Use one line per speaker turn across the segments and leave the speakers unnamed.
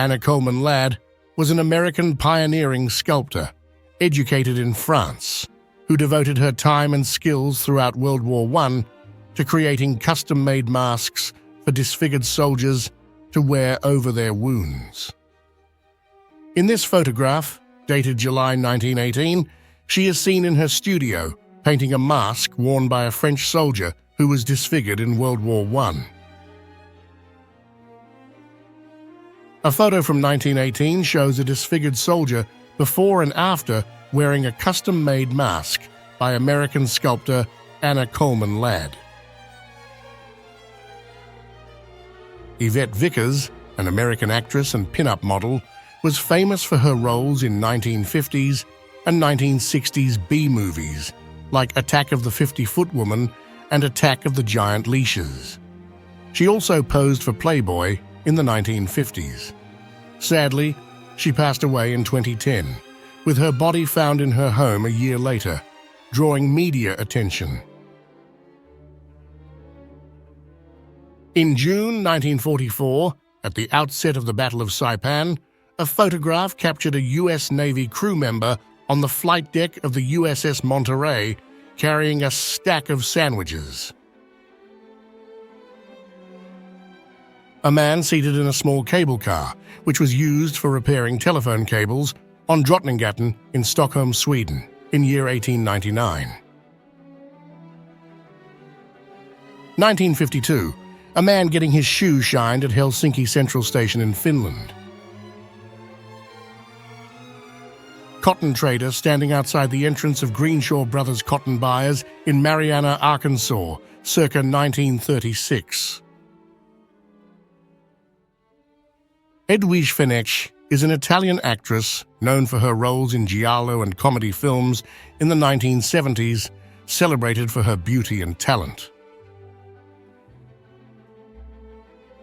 Anna Coleman Ladd was an American pioneering sculptor, educated in France, who devoted her time and skills throughout World War I to creating custom-made masks for disfigured soldiers to wear over their wounds. In this photograph, dated July 1918, she is seen in her studio painting a mask worn by a French soldier who was disfigured in World War I. A photo from 1918 shows a disfigured soldier before and after wearing a custom-made mask by American sculptor Anna Coleman Ladd. Yvette Vickers, an American actress and pin-up model, was famous for her roles in 1950s and 1960s B-movies like Attack of the 50-Foot Woman and Attack of the Giant Leeches. She also posed for Playboy in the 1950s. Sadly, she passed away in 2010, with her body found in her home a year later, drawing media attention. In June 1944, at the outset of the Battle of Saipan, a photograph captured a U.S. Navy crew member on the flight deck of the USS Monterey carrying a stack of sandwiches. A man seated in a small cable car, which was used for repairing telephone cables, on Drottninggatan in Stockholm, Sweden, in year 1899. 1952, a man getting his shoes shined at Helsinki Central Station in Finland. Cotton trader standing outside the entrance of Greenshaw Brothers Cotton Buyers in Marianna, Arkansas, circa 1936. Edwige Fenech is an Italian actress known for her roles in giallo and comedy films in the 1970s, celebrated for her beauty and talent.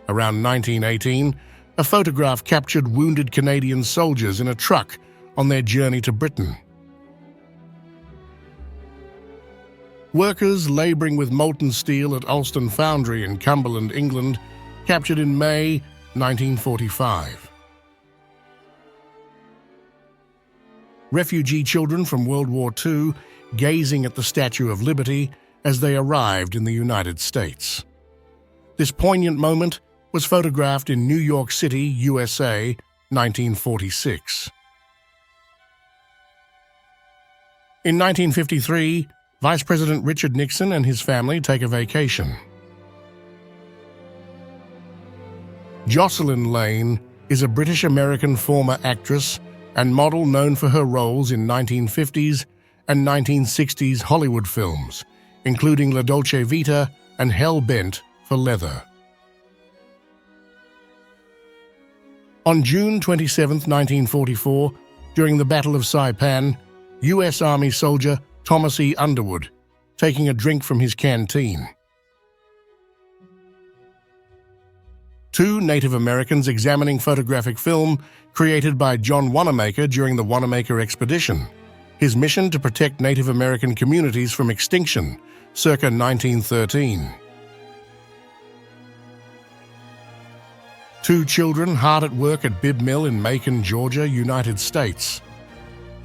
Around 1918, a photograph captured wounded Canadian soldiers in a truck on their journey to Britain. Workers labouring with molten steel at Alston Foundry in Cumberland, England, captured in May 1945. Refugee children from World War II gazing at the Statue of Liberty as they arrived in the United States. This poignant moment was photographed in New York City, USA, 1946. In 1953, Vice President Richard Nixon and his family take a vacation. Jocelyn Lane is a British-American former actress and model known for her roles in 1950s and 1960s Hollywood films, including La Dolce Vita and Hell Bent for Leather. On June 27, 1944, during the Battle of Saipan, U.S. Army soldier Thomas E. Underwood, taking a drink from his canteen. Two Native Americans examining photographic film created by John Wanamaker during the Wanamaker expedition, his mission to protect Native American communities from extinction, circa 1913. Two children hard at work at Bibb Mill in Macon, Georgia, United States.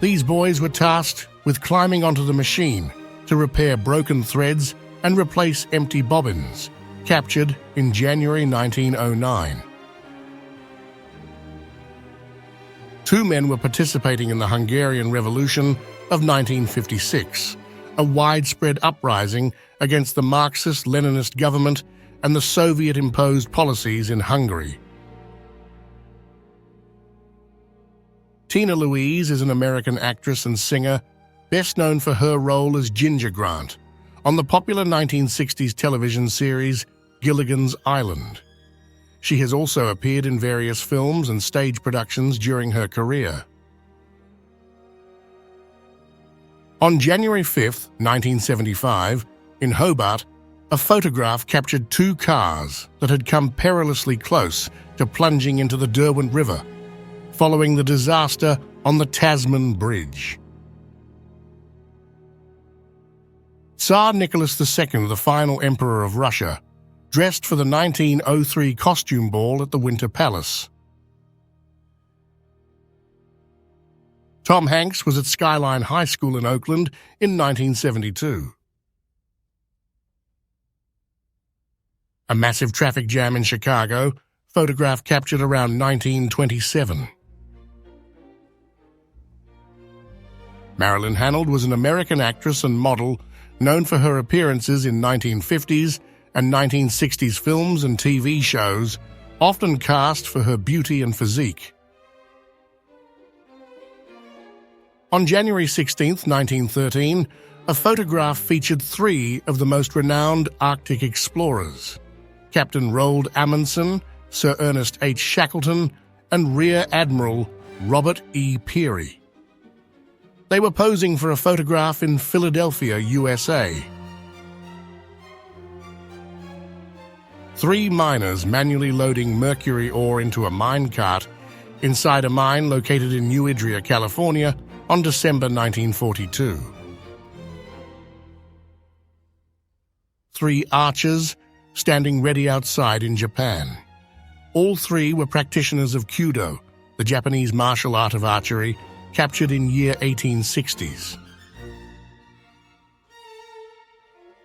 These boys were tasked with climbing onto the machine to repair broken threads and replace empty bobbins, captured in January 1909. Two men were participating in the Hungarian Revolution of 1956, a widespread uprising against the Marxist-Leninist government and the Soviet-imposed policies in Hungary. Tina Louise is an American actress and singer, best known for her role as Ginger Grant on the popular 1960s television series Gilligan's Island. She has also appeared in various films and stage productions during her career. On January 5, 1975, in Hobart, a photograph captured two cars that had come perilously close to plunging into the Derwent River, following the disaster on the Tasman Bridge. Tsar Nicholas II, the final emperor of Russia, dressed for the 1903 costume ball at the Winter Palace. Tom Hanks was at Skyline High School in Oakland in 1972. A massive traffic jam in Chicago, photograph captured around 1927. Marilyn Hannold was an American actress and model known for her appearances in 1950s and 1960s films and TV shows, often cast for her beauty and physique. On January 16, 1913, a photograph featured 3 of the most renowned Arctic explorers: Captain Roald Amundsen, Sir Ernest H. Shackleton, and Rear Admiral Robert E. Peary. They were posing for a photograph in Philadelphia, USA. 3 miners manually loading mercury ore into a mine cart inside a mine located in New Idria, California, on December 1942. 3 archers standing ready outside in Japan. All 3 were practitioners of Kudo, the Japanese martial art of archery, captured in year 1860s.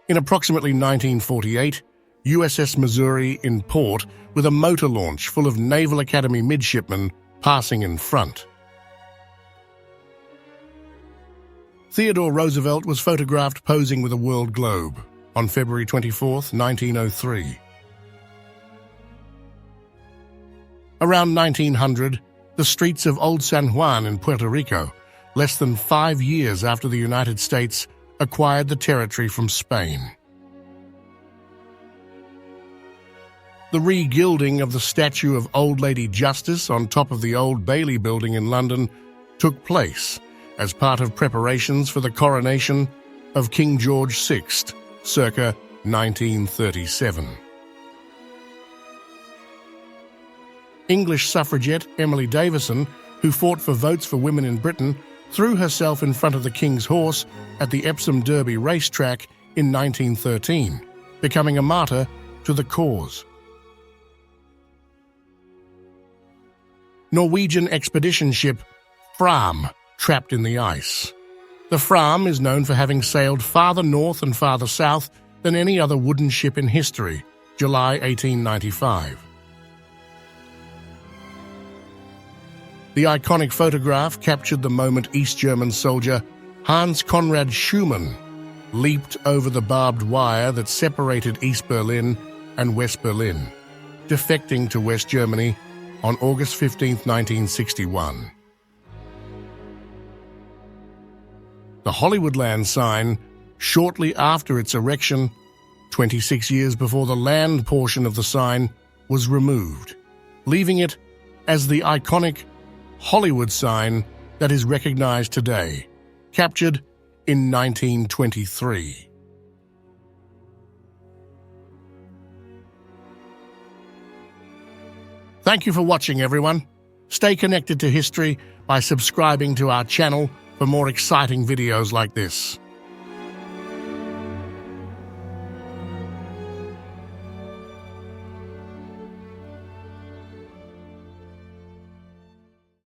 In approximately 1948, USS Missouri in port with a motor launch full of Naval Academy midshipmen passing in front. Theodore Roosevelt was photographed posing with a world globe on February 24, 1903. Around 1900, the streets of Old San Juan in Puerto Rico, less than 5 years after the United States acquired the territory from Spain. The re-gilding of the statue of Old Lady Justice on top of the Old Bailey building in London took place as part of preparations for the coronation of King George VI, circa 1937. English suffragette Emily Davison, who fought for votes for women in Britain, threw herself in front of the King's horse at the Epsom Derby racetrack in 1913, becoming a martyr to the cause. Norwegian expedition ship Fram trapped in the ice. The Fram is known for having sailed farther north and farther south than any other wooden ship in history, July 1895. The iconic photograph captured the moment East German soldier Hans Conrad Schumann leaped over the barbed wire that separated East Berlin and West Berlin, defecting to West Germany on August 15, 1961. The Hollywoodland sign, shortly after its erection, 26 years before the land portion of the sign was removed, leaving it as the iconic Hollywood sign that is recognized today, captured in 1923. Thank you for watching, everyone. Stay connected to history by subscribing to our channel for more exciting videos like this.